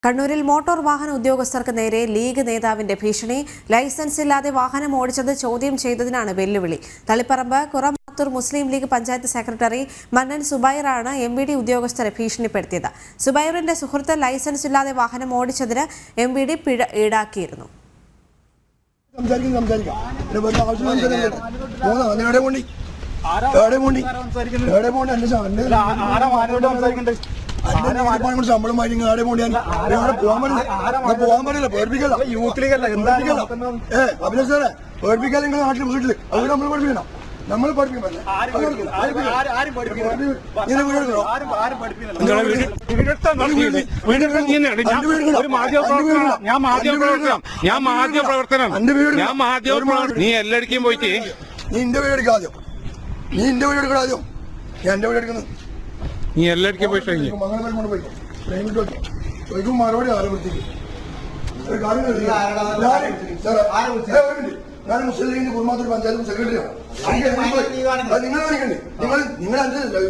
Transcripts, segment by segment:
കണ്ണൂരിൽ മോട്ടോർ വാഹന ഉദ്യോഗസ്ഥർക്ക് നേരെ ലീഗ് നേതാവിന്റെ ഭീഷണി. ലൈസൻസ് ഇല്ലാതെ വാഹനം ഓടിച്ചത് ചോദ്യം ചെയ്തതിനാണ് വെല്ലുവിളി. തളിപ്പറമ്പ് കുറമാത്തൂർ മുസ്ലിം ലീഗ് പഞ്ചായത്ത് സെക്രട്ടറി മന്നൻ സുബൈറാണ് MVD ഉദ്യോഗസ്ഥരെ ഭീഷണിപ്പെടുത്തിയത്. സുബൈറിന്റെ സുഹൃത്ത് ലൈസൻസ് ഇല്ലാതെ വാഹനം ഓടിച്ചതിന് MVD പിഴ ഈടാക്കിയിരുന്നു. ശമ്പളം പോകാൻ പറ്റില്ല. പേടിപ്പിക്കല്ല അഭിനയ സാറേ, പേടിപ്പിക്കാതെ നിങ്ങളുടെ നാട്ടിൽ വീട്ടില് അവർ നമ്മൾ പഠിപ്പിക്കണം. നമ്മൾ നീ എല്ലായിടക്കും പോയിട്ട് നീ എന്റെ വീട് എടുക്കാദ്യം, നീ എന്റെ വീട് എടുക്കണാദ്യം, ഞാൻ എന്റെ വീട് എടുക്കുന്നത്. നീ എല്ലായിടക്കും പോയിട്ട് മറുപടി ആലോചിക്കും. ഞാൻ മുസ്ലിം ലീഗിന്റെ കുറുമാത്തൂർ പഞ്ചായത്ത് സെക്രട്ടറിയാണ്. നിങ്ങൾ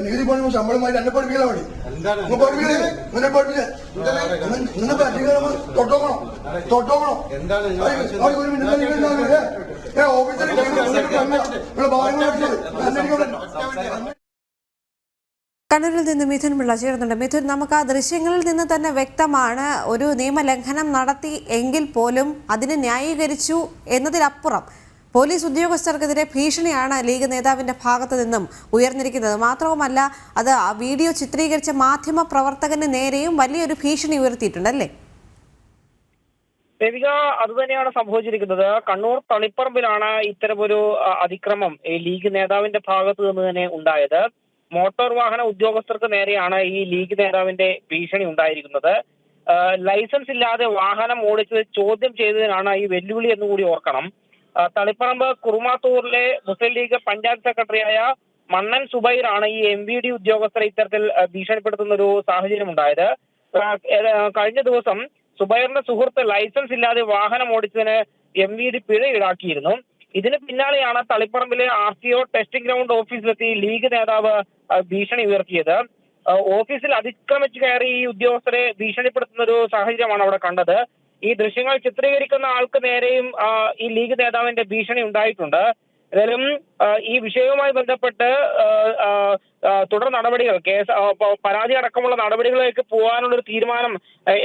നികുതി പണം ശമ്പളമായിട്ട് എന്നെ പഠിപ്പിക്കാൻ വേണ്ടി നിന്നെ പഠിപ്പിച്ചേ തൊട്ടോക്കണം. കണ്ണൂരിൽ നിന്ന് മിഥുൻ പിള്ള ചേർന്നുണ്ട്. മിഥുൻ, നമുക്ക് ആ ദൃശ്യങ്ങളിൽ നിന്ന് തന്നെ വ്യക്തമാണ് ഒരു നിയമലംഘനം നടത്തി എങ്കിൽ പോലും അതിനെ ന്യായീകരിച്ചു എന്നതിനപ്പുറം പോലീസ് ഉദ്യോഗസ്ഥർക്കെതിരെ ഭീഷണിയാണ് ലീഗ് നേതാവിന്റെ ഭാഗത്തു നിന്നും ഉയർന്നിരിക്കുന്നത്. മാത്രവുമല്ല, അത് ആ വീഡിയോ ചിത്രീകരിച്ച മാധ്യമ പ്രവർത്തകന് നേരെയും വലിയൊരു ഭീഷണി ഉയർത്തിയിട്ടുണ്ടല്ലേ? ദേവിക, അതുതന്നെയാണ് സംഭവിച്ചിരിക്കുന്നത്. കണ്ണൂർ തളിപ്പറമ്പിലാണ് ഇത്തരമൊരു അതിക്രമം ലീഗ് നേതാവിന്റെ ഭാഗത്തു നിന്ന് തന്നെ ഉണ്ടായത്. മോട്ടോർ വാഹന ഉദ്യോഗസ്ഥർക്ക് നേരെയാണ് ഈ ലീഗ് നേതാവിന്റെ ഭീഷണി ഉണ്ടായിരിക്കുന്നത്. ലൈസൻസ് ഇല്ലാതെ വാഹനം ഓടിച്ചത് ചോദ്യം ചെയ്തതിനാണ് ഈ വെല്ലുവിളി എന്നുകൂടി ഓർക്കണം. തളിപ്പറമ്പ് കുറുമാത്തൂരിലെ മുസ്ലിം ലീഗ് പഞ്ചായത്ത് സെക്രട്ടറിയായ മന്നൻ സുബൈറാണ് ഈ MVD ഉദ്യോഗസ്ഥരെ ഇത്തരത്തിൽ ഭീഷണിപ്പെടുത്തുന്ന ഒരു സാഹചര്യം ഉണ്ടായത്. കഴിഞ്ഞ ദിവസം സുബൈറിന്റെ സുഹൃത്ത് ലൈസൻസ് ഇല്ലാതെ വാഹനം ഓടിച്ചതിന് MVD പിഴ ഈടാക്കിയിരുന്നു. ഇതിന് പിന്നാലെയാണ് തളിപ്പറമ്പിലെ RTO ടെസ്റ്റിംഗ് ഗ്രൗണ്ട് ഓഫീസിലെത്തി ലീഗ് നേതാവ് ഭീഷണി ഉയർത്തിയത്. ഓഫീസിൽ അതിക്രമിച്ച് കയറി ഈ ഉദ്യോഗസ്ഥരെ ഭീഷണിപ്പെടുത്തുന്ന ഒരു സാഹചര്യമാണ് അവിടെ കണ്ടത്. ഈ ദൃശ്യങ്ങൾ ചിത്രീകരിക്കുന്ന ആൾക്ക് നേരെയും ഈ ലീഗ് നേതാവിന്റെ ഭീഷണി ഉണ്ടായിട്ടുണ്ട്. ഏതായാലും ഈ വിഷയവുമായി ബന്ധപ്പെട്ട് തുടർ നടപടികൾ, പരാതി അടക്കമുള്ള നടപടികളിലേക്ക് പോകാനുള്ള ഒരു തീരുമാനം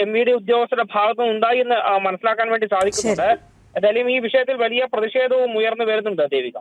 MVD ഉദ്യോഗസ്ഥരുടെ ഭാഗത്തുനിന്ന് ഉണ്ടായി എന്ന് മനസ്സിലാക്കാൻ വേണ്ടി സാധിക്കുന്നുണ്ട്. ഏതായാലും ഈ വിഷയത്തിൽ വലിയ പ്രതിഷേധവും ഉയർന്നു വരുന്നുണ്ട് ദേവിക.